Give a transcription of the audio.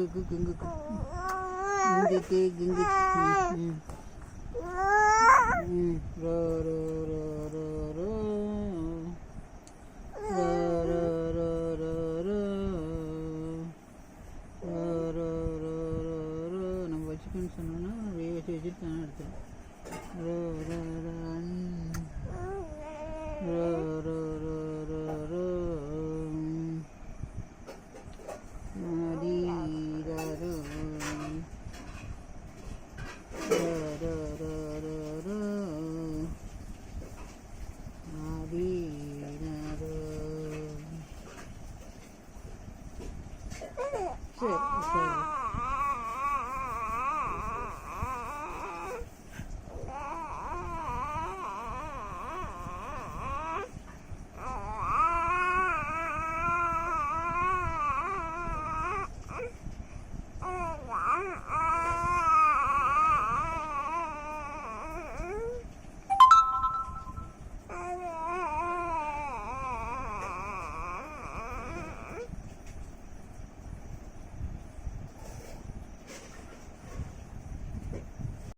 இங்குக்கு இங்குக்கு இங்குக்கு இங்குக்கு ரோ ரோ ரோ ரோ ரோ ரோ ரோ ரோ ரோ ரோ ரோ ரோ ரோ நம்ம வச்சுக்கணும்னு சொன்னோன்னா வச்சுட்டு தானே எடுத்தோம் ரோ ரோ ரோ ரோ ரோ ரோ ரோ ரோ சரி சரி